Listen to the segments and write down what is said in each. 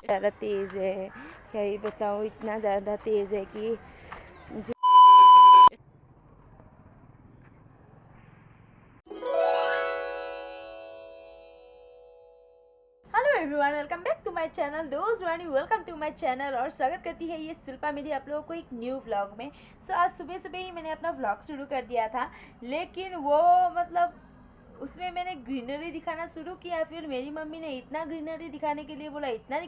ज़्यादा तेज़ है, क्या ही बताऊँ, इतना ज़्यादा तेज़ है कि मुझे hello everyone, welcome back to my channel दोस्त रानी। वेलकम टू माय चैनल और स्वागत करती है ये शिल्पा मेरी आप लोगों को एक न्यू व्लॉग में। आज सुबह सुबह ही मैंने अपना व्लॉग शुरू कर दिया था, लेकिन वो मतलब उसमें मैंने ग्रीनरी दिखाना शुरू किया। फिर मेरी मम्मी ने इतना ग्रीनरी दिखाने के लिए बोला, इतना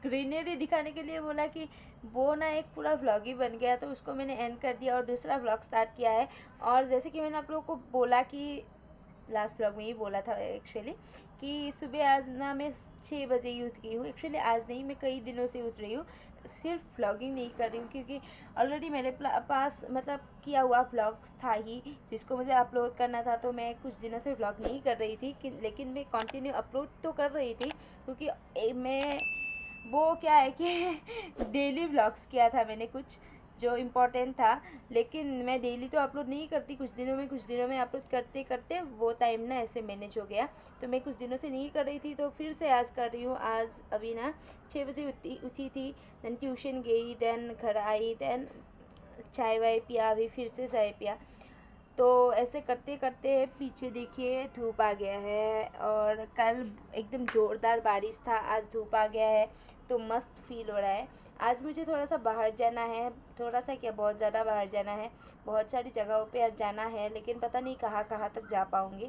ग्रीनरी दिखाने के लिए बोला कि वो ना एक पूरा व्लॉग ही बन गया। तो उसको मैंने एंड कर दिया और दूसरा व्लॉग स्टार्ट किया है। और जैसे कि मैंने आप लोगों को बोला कि लास्ट ब्लॉग में ही बोला था एक्चुअली कि सुबह आज ना मैं 6 बजे ही उठ गई हूँ। एक्चुअली आज नहीं, मैं कई दिनों से उठ रही हूँ, सिर्फ व्लॉगिंग नहीं कर रही हूँ क्योंकि ऑलरेडी मेरे पास मतलब किया हुआ व्लॉग्स था ही जिसको मुझे अपलोड करना था। तो मैं कुछ दिनों से व्लॉग नहीं कर रही थी लेकिन मैं कंटिन्यू अपलोड तो कर रही थी क्योंकि मैं वो क्या है कि डेली व्लॉग्स किया था मैंने कुछ जो इम्पोर्टेंट था, लेकिन मैं डेली तो अपलोड नहीं करती। कुछ दिनों में अपलोड करते करते वो टाइम ना ऐसे मैनेज हो गया। तो मैं कुछ दिनों से नहीं कर रही थी, तो फिर से आज कर रही हूँ। आज अभी ना 6 बजे उठी थी, देन ट्यूशन गई, देन घर आई, देन चाय वाय पिया, अभी फिर से चाय पिया। तो ऐसे करते करते पीछे देखिए धूप आ गया है और कल एकदम ज़ोरदार बारिश था, आज धूप आ गया है तो मस्त फील हो रहा है। आज मुझे थोड़ा सा बाहर जाना है, थोड़ा सा क्या बहुत ज़्यादा बाहर जाना है, बहुत सारी जगहों पे आज जाना है, लेकिन पता नहीं कहाँ कहाँ तक जा पाऊँगी।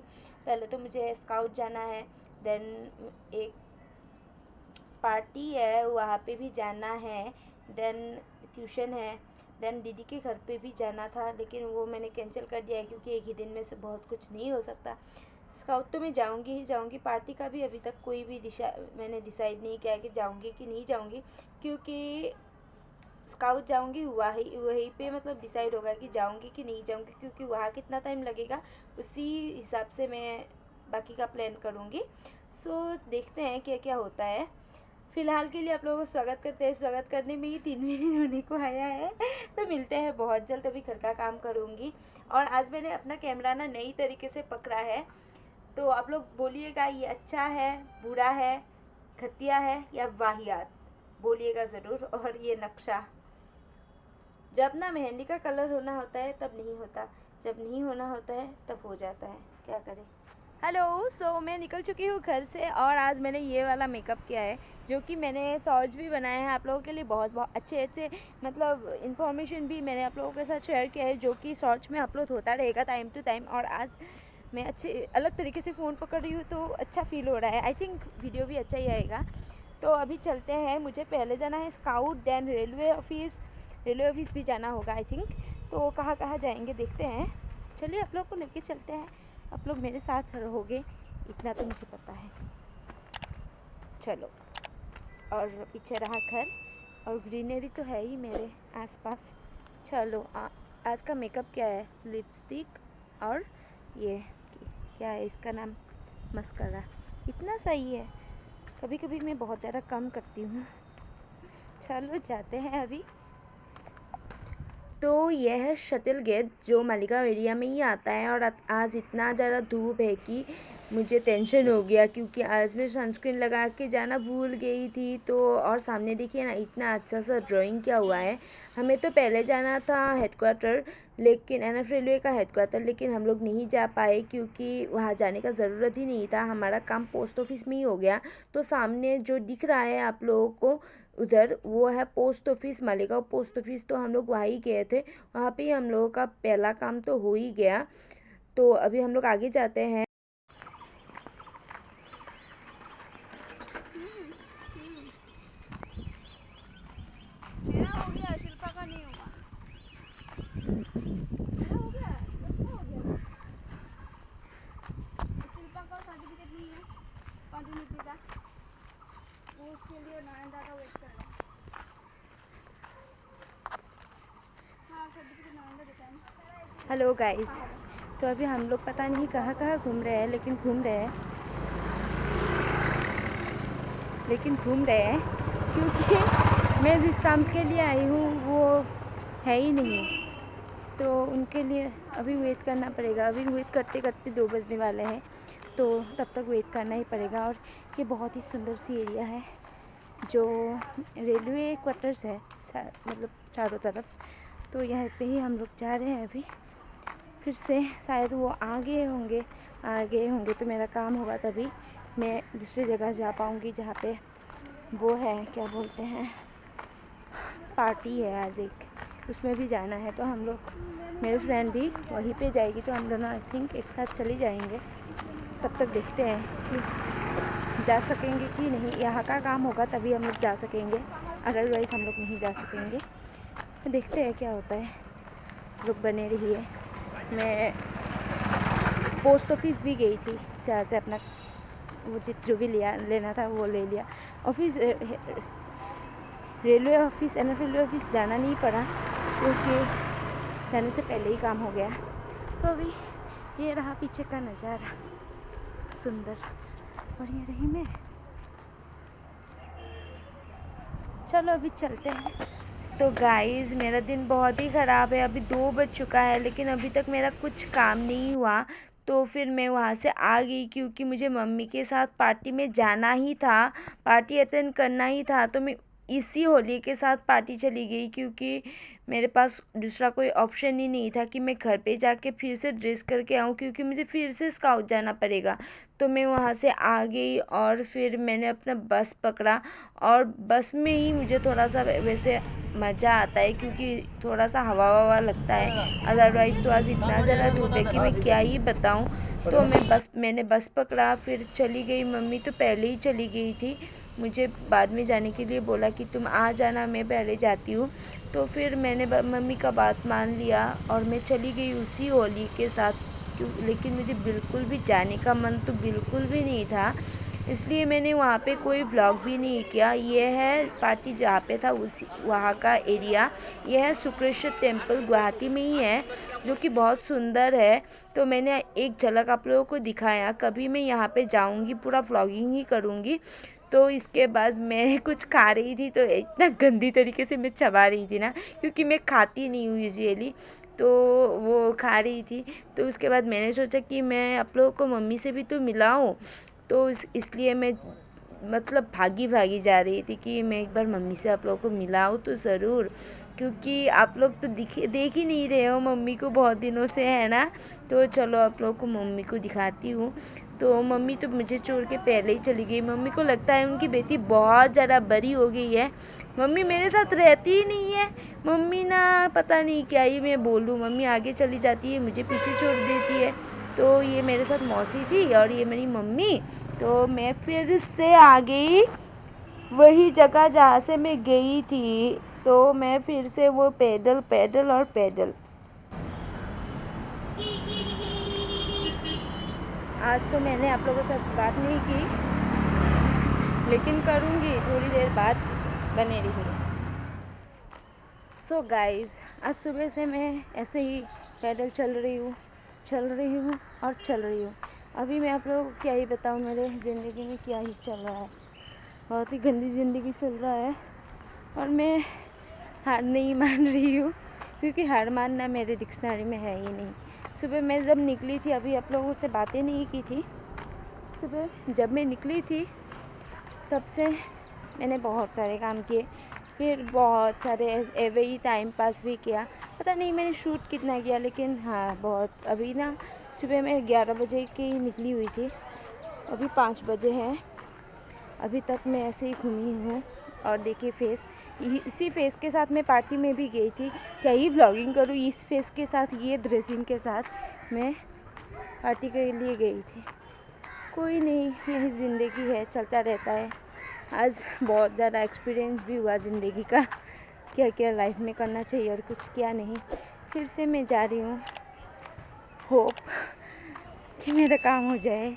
पहले तो मुझे स्काउट जाना है, देन एक पार्टी है वहाँ पे भी जाना है, देन ट्यूशन है, देन दीदी के घर पे भी जाना था लेकिन वो मैंने कैंसिल कर दिया है क्योंकि एक ही दिन में से बहुत कुछ नहीं हो सकता। स्काउट तो मैं जाऊंगी ही जाऊंगी, पार्टी का भी अभी तक कोई भी मैंने डिसाइड नहीं किया है कि जाऊंगी कि नहीं जाऊंगी, क्योंकि स्काउट जाऊंगी वहीं वहीं पे मतलब डिसाइड होगा कि जाऊंगी कि नहीं जाऊंगी, क्योंकि वहाँ कितना टाइम लगेगा उसी हिसाब से मैं बाकी का प्लान करूँगी। देखते हैं क्या क्या होता है। फ़िलहाल के लिए आप लोगों को स्वागत करते हैं। स्वागत करने में ही 3 महीने होने को आया है, तो मिलते हैं बहुत जल्द। अभी घर का काम करूँगी और आज मैंने अपना कैमरा ना नई तरीके से पकड़ा है, तो आप लोग बोलिएगा ये अच्छा है, बुरा है, घटिया है या वाहियात, बोलिएगा ज़रूर। और ये नक्शा, जब ना मेहंदी का कलर होना होता है तब नहीं होता, जब नहीं होना होता है तब हो जाता है, क्या करें। हेलो, मैं निकल चुकी हूँ घर से और आज मैंने ये वाला मेकअप किया है जो कि मैंने शॉर्ट्स भी बनाए हैं आप लोगों के लिए। बहुत बहुत अच्छे मतलब इन्फॉर्मेशन भी मैंने आप लोगों के साथ शेयर किया है जो कि शॉर्ट्स में अपलोड होता रहेगा टाइम टू टाइम। और आज मैं अच्छे अलग तरीके से फ़ोन पकड़ रही हूँ तो अच्छा फील हो रहा है। आई थिंक वीडियो भी अच्छा ही आएगा। तो अभी चलते हैं, मुझे पहले जाना है स्काउट, देन रेलवे ऑफिस भी जाना होगा आई थिंक। तो कहाँ कहाँ जाएंगे देखते हैं। चलिए आप लोग को लेके चलते हैं, आप लोग मेरे साथ रहोगे इतना तो मुझे पता है। चलो, और पीछे रहा घर और ग्रीनरी तो है ही मेरे आसपास। चलो आज का मेकअप क्या है, लिपस्टिक और ये क्या है इसका नाम, मस्कारा। इतना सही है, कभी कभी मैं बहुत ज़्यादा कम करती हूँ। चलो जाते हैं अभी। तो यह है शटल गेट जो मालिगांव एरिया में ही आता है। और आज इतना ज़्यादा धूप है कि मुझे टेंशन हो गया क्योंकि आज मैं सनस्क्रीन लगा के जाना भूल गई थी। तो और सामने देखिए ना, इतना अच्छा सा ड्राइंग किया हुआ है। हमें तो पहले जाना था हेडक्वार्टर, लेकिन एनएफ रेलवे का हेडक्वार्टर, लेकिन हम लोग नहीं जा पाए क्योंकि वहाँ जाने का ज़रूरत ही नहीं था, हमारा काम पोस्ट ऑफिस में ही हो गया। तो सामने जो दिख रहा है आप लोगों को उधर, वो है post office, Malegaon post office. तो हम लोग वहाँ ही गए थे, वहाँ पे ही हम लोगों का पहला काम तो हो ही गया। तो अभी हम लोग आगे जाते हैं। मेरा हो गया, शिल्पा का नहीं हुआ। मेरा हो गया, किसका हो गया? शिल्पा का सर्टिफिकेट नहीं है कंटिन्यूटी का, वो उसके लिए नोएडा का वेट कर रहा है। हाँ, सर्टिफिकेट नोएडा देता है ना। हेलो गाइस, तो अभी हम लोग पता नहीं कहाँ कहाँ घूम रहे हैं, लेकिन घूम रहे हैं क्योंकि मैं जिस काम के लिए आई हूँ वो है ही नहीं, तो उनके लिए अभी वेट करना पड़ेगा। अभी वेट करते करते 2 बजने वाले हैं, तो तब तक वेट करना ही पड़ेगा। और ये बहुत ही सुंदर सी एरिया है, जो रेलवे क्वार्टर्स है मतलब चारों तरफ, तो यहाँ पे ही हम लोग जा रहे हैं अभी। फिर से शायद वो आ गए होंगे तो मेरा काम होगा, तभी मैं दूसरी जगह जा पाऊँगी जहाँ पे वो है, क्या बोलते हैं, पार्टी है आज एक, उसमें भी जाना है। तो हम लोग, मेरे फ्रेंड भी वहीं पे जाएगी, तो हम दोनों आई थिंक एक साथ चले जाएंगे। तब तक देखते हैं कि जा सकेंगे कि नहीं। यहाँ का काम होगा तभी हम लोग जा सकेंगे, अदरवाइज़ हम लोग नहीं जा सकेंगे। तो देखते हैं क्या होता है, लोग बने रहिए। मैं पोस्ट ऑफिस भी गई थी, जहाँ से अपना वो जो भी लेना था वो ले लिया। Office railway office, NF railway office जाना नहीं पड़ा क्योंकि जाने से पहले ही काम हो गया। तो अभी ये रहा पीछे का नज़ारा, सुंदर। और ये रही मैं। चलो अभी चलते हैं। तो गाइस मेरा दिन बहुत ही ख़राब है, अभी 2 बज चुका है लेकिन अभी तक मेरा कुछ काम नहीं हुआ। तो फिर मैं वहाँ से आ गई क्योंकि मुझे मम्मी के साथ पार्टी में जाना ही था, पार्टी अटेंड करना ही था। तो मैं इसी होली के साथ पार्टी चली गई क्योंकि मेरे पास दूसरा कोई ऑप्शन ही नहीं था कि मैं घर पे जाके फिर से ड्रेस करके आऊँ, क्योंकि मुझे फिर से स्काउट जाना पड़ेगा। तो मैं वहाँ से आ गई और फिर मैंने अपना बस पकड़ा, और बस में ही मुझे थोड़ा सा वैसे मज़ा आता है क्योंकि थोड़ा सा हवा ववा लगता है। अदरवाइज़ तो आज इतना ज़्यादा धूप है कि मैं क्या ही बताऊँ। तो मैंने बस पकड़ा, फिर चली गई। मम्मी तो पहले ही चली गई थी, मुझे बाद में जाने के लिए बोला कि तुम आ जाना, मैं पहले जाती हूँ। तो फिर मैंने मम्मी का बात मान लिया और मैं चली गई उसी होली के साथ। लेकिन मुझे बिल्कुल भी जाने का मन तो बिल्कुल भी नहीं था, इसलिए मैंने वहाँ पे कोई व्लॉग भी नहीं किया। ये है पार्टी जहाँ पे था, उसी वहाँ का एरिया। यह है शुक्रेश्वर टेम्पल, गुवाहाटी में ही है, जो कि बहुत सुंदर है। तो मैंने एक झलक आप लोगों को दिखाया, कभी मैं यहाँ पे जाऊँगी पूरा व्लॉगिंग ही करूँगी। तो इसके बाद मैं कुछ खा रही थी, तो इतना गंदी तरीके से मैं चबा रही थी ना, क्योंकि मैं खाती नहीं हूँ यूजुअली, तो वो खा रही थी। तो उसके बाद मैंने सोचा कि मैं आप लोगों को मम्मी से भी तो मिलाऊँ, तो इसलिए मैं मतलब भागी जा रही थी कि मैं एक बार मम्मी से आप लोगों को मिलाऊँ तो ज़रूर, क्योंकि आप लोग तो देख ही नहीं रहे हो मम्मी को बहुत दिनों से, है ना। तो चलो आप लोगों को मम्मी को दिखाती हूँ। तो मम्मी तो मुझे छोड़ के पहले ही चली गई। मम्मी को लगता है उनकी बेटी बहुत ज़्यादा बड़ी हो गई है। मम्मी मेरे साथ रहती ही नहीं है। मम्मी ना पता नहीं क्या ही मैं बोलूँ, मम्मी आगे चली जाती है, मुझे पीछे छोड़ देती है। तो ये मेरे साथ मौसी थी और ये मेरी मम्मी। तो मैं फिर से आ गई वही जगह जहाँ से मैं गई थी। तो मैं फिर से वो पैदल पैदल और पैदल। आज तो मैंने आप लोगों के साथ बात नहीं की, लेकिन करूँगी थोड़ी देर बाद, बने रहिए। सो गाइस, आज सुबह से मैं ऐसे ही पैदल चल रही हूँ और चल रही हूँ। अभी मैं आप लोगों को क्या ही बताऊँ, मेरे ज़िंदगी में क्या ही चल रहा है। बहुत ही गंदी ज़िंदगी चल रहा है और मैं हार नहीं मान रही हूँ, क्योंकि हार मानना मेरे डिक्शनरी में है ही नहीं। सुबह मैं जब निकली थी, अभी आप लोगों से बातें नहीं की थी, सुबह जब मैं निकली थी तब से मैंने बहुत सारे काम किए, फिर बहुत सारे ऐसे ही टाइम पास भी किया। पता नहीं मैंने शूट कितना किया, लेकिन हाँ बहुत। अभी ना सुबह मैं 11 बजे की निकली हुई थी, अभी 5 बजे हैं। अभी तक मैं ऐसे ही घूमी हूँ और देखिए इसी फेस के साथ मैं पार्टी में भी गई थी। क्या ही व्लॉगिंग करूँ इस फेस के साथ, ये ड्रेसिंग के साथ मैं पार्टी के लिए गई थी। कोई नहीं, यही ज़िंदगी है, चलता रहता है। आज बहुत ज़्यादा एक्सपीरियंस भी हुआ ज़िंदगी का, क्या क्या लाइफ में करना चाहिए और कुछ क्या नहीं। फिर से मैं जा रही हूँ, होप कि मेरा काम हो जाए।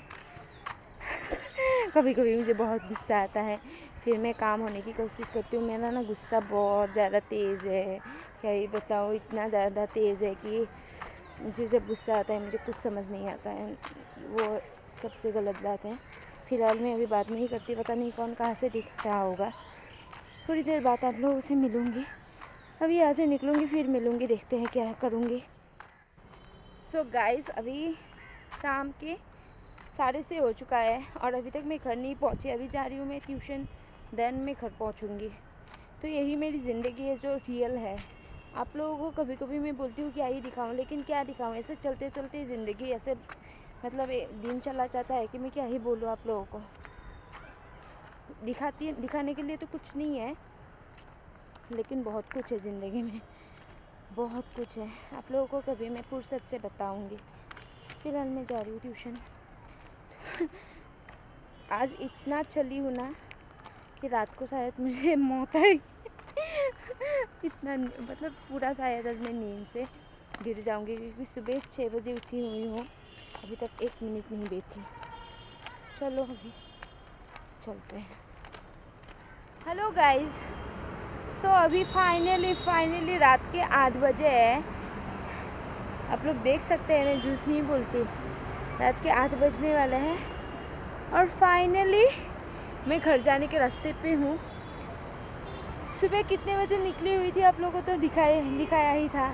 कभी कभी मुझे बहुत गुस्सा आता है, फिर मैं काम होने की कोशिश करती हूँ। मेरा ना गुस्सा बहुत ज़्यादा तेज़ है, क्या ही बताऊँ, इतना ज़्यादा तेज़ है कि मुझे जब गुस्सा आता है मुझे कुछ समझ नहीं आता है। वो सबसे गलत बात है। फ़िलहाल मैं अभी बात नहीं करती, पता नहीं कौन कहाँ से दिख रहा होगा। थोड़ी देर बाद आप लोगों से मिलूँगी, अभी यहाँ से निकलूँगी फिर मिलूँगी, देखते हैं क्या करूँगी। सो गाइस, अभी शाम के 6:30 हो चुका है और अभी तक मैं घर नहीं पहुँची। अभी जा रही हूँ मैं ट्यूशन देन मैं घर पहुंचूंगी। तो यही मेरी ज़िंदगी है जो रियल है। आप लोगों को कभी कभी मैं बोलती हूँ क्या ही दिखाऊँ, लेकिन क्या दिखाऊँ, ऐसे चलते चलते ज़िंदगी ऐसे मतलब दिन चला जाता है कि मैं क्या ही बोलूँ आप लोगों को। दिखाने के लिए तो कुछ नहीं है, लेकिन बहुत कुछ है ज़िंदगी में, बहुत कुछ है। आप लोगों को कभी मैं फुर्सत से बताऊंगी। फिलहाल मैं जा रही हूँ ट्यूशन। आज इतना चली हूँ ना कि रात को शायद मुझे मौत आई। इतना मतलब पूरा शायद आज मैं नींद से गिर जाऊंगी, क्योंकि सुबह 6 बजे उठी हुई हूँ, अभी तक 1 मिनट नहीं बैठी। चलो अभी चलते हैं। हेलो गाइस, सो अभी फाइनली रात के 8 बजे है। आप लोग देख सकते हैं, मैं झूठ नहीं बोलती, रात के 8 बजने वाले हैं और फाइनली मैं घर जाने के रास्ते पे हूँ। सुबह कितने बजे निकली हुई थी आप लोगों को तो दिखाया ही था।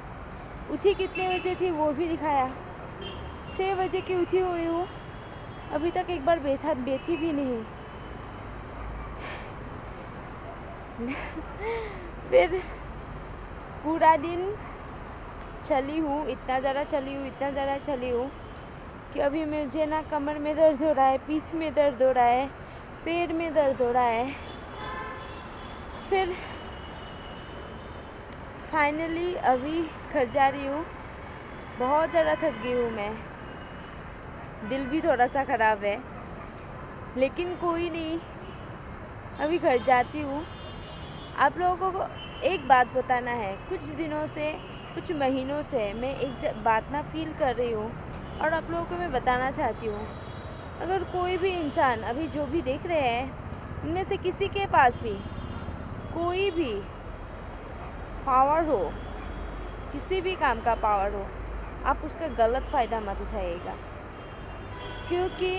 उठी कितने बजे थी वो भी दिखाया। 6 बजे की उठी हुई हूँ, अभी तक एक बार बैठी भी नहीं। फिर पूरा दिन चली हूँ, इतना ज़्यादा चली हूँ कि अभी मुझे ना कमर में दर्द हो रहा है, पीठ में दर्द हो रहा है, पैर में दर्द हो रहा है। फिर फाइनली अभी घर जा रही हूँ। बहुत ज़्यादा थक गई हूँ मैं, दिल भी थोड़ा सा ख़राब है, लेकिन कोई नहीं, अभी घर जाती हूँ। आप लोगों को एक बात बताना है, कुछ महीनों से मैं एक बात ना फील कर रही हूँ और आप लोगों को मैं बताना चाहती हूँ। अगर कोई भी इंसान अभी जो भी देख रहे हैं, उनमें से किसी के पास भी कोई भी पावर हो, किसी भी काम का पावर हो, आप उसका गलत फ़ायदा मत उठाइएगा, क्योंकि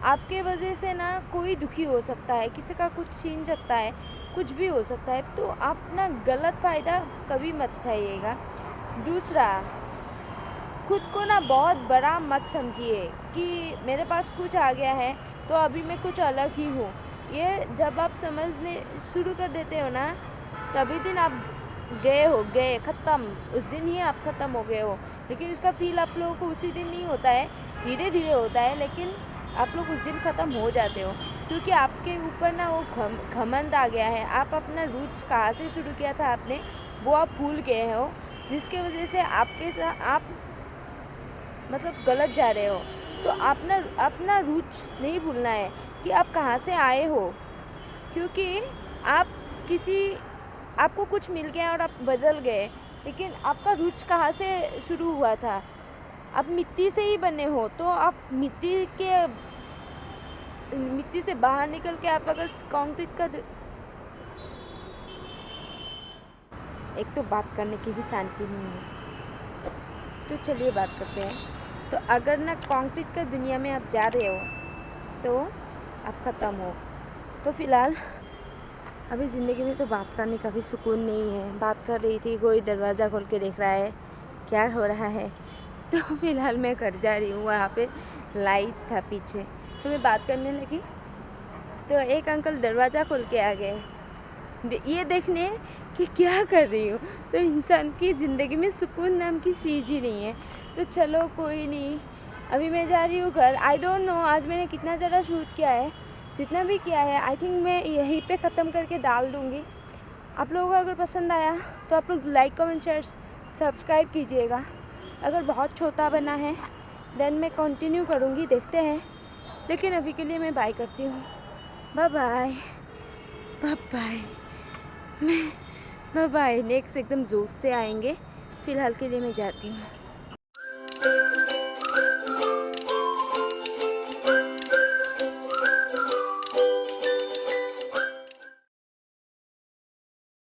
आपके वजह से ना कोई दुखी हो सकता है, किसी का कुछ छीन सकता है, कुछ भी हो सकता है। तो आप ना गलत फ़ायदा कभी मत उठाइएगा। दूसरा, खुद को ना बहुत बड़ा मत समझिए कि मेरे पास कुछ आ गया है तो अभी मैं कुछ अलग ही हूँ। ये जब आप समझने शुरू कर देते हो ना, तभी दिन आप गए ख़त्म, उस दिन ही आप ख़त्म हो गए हो। लेकिन उसका फील आप लोगों को उसी दिन नहीं होता है, धीरे धीरे होता है, लेकिन आप लोग उस दिन ख़त्म हो जाते हो, क्योंकि आपके ऊपर ना वो घमंड आ गया है। आप अपना रूट्स कहाँ से शुरू किया था आपने, वो आप भूल गए हो, जिसके वजह से आपके साथ आप मतलब गलत जा रहे हो। तो अपना रूट्स नहीं भूलना है कि आप कहाँ से आए हो, क्योंकि आपको कुछ मिल गया और आप बदल गए, लेकिन आपका रूट्स कहाँ से शुरू हुआ था। आप मिट्टी से ही बने हो, तो आप मिट्टी से बाहर निकल के आप अगर कंक्रीट का एक तो बात करने की भी शांति नहीं है, तो चलिए बात करते हैं। तो अगर ना कंक्रीट का दुनिया में आप जा रहे हो तो आप ख़त्म हो। तो फ़िलहाल अभी ज़िंदगी में तो बात करने का भी सुकून नहीं है। बात कर रही थी, कोई दरवाज़ा खोल के देख रहा है क्या हो रहा है। तो फ़िलहाल मैं घर जा रही हूँ, वहाँ पे लाइट था पीछे, तो मैं बात करने लगी तो एक अंकल दरवाज़ा खोल के आ गए ये देखने कि क्या कर रही हूँ। तो इंसान की ज़िंदगी में सुकून नाम की चीज़ ही नहीं है। तो चलो कोई नहीं, अभी मैं जा रही हूँ घर। आई डोंट नो आज मैंने कितना ज़्यादा शूट किया है, जितना भी किया है आई थिंक मैं यहीं पे ख़त्म करके डाल दूँगी। आप लोगों को अगर पसंद आया तो आप लोग लाइक कमेंट शेयर सब्सक्राइब कीजिएगा। अगर बहुत छोटा बना है देन मैं कंटिन्यू करूँगी, देखते हैं। लेकिन अभी के लिए मैं बाय करती हूँ। Bye bye bye bye. Next एकदम जोश से आएंगे। फ़िलहाल के लिए मैं जाती हूँ।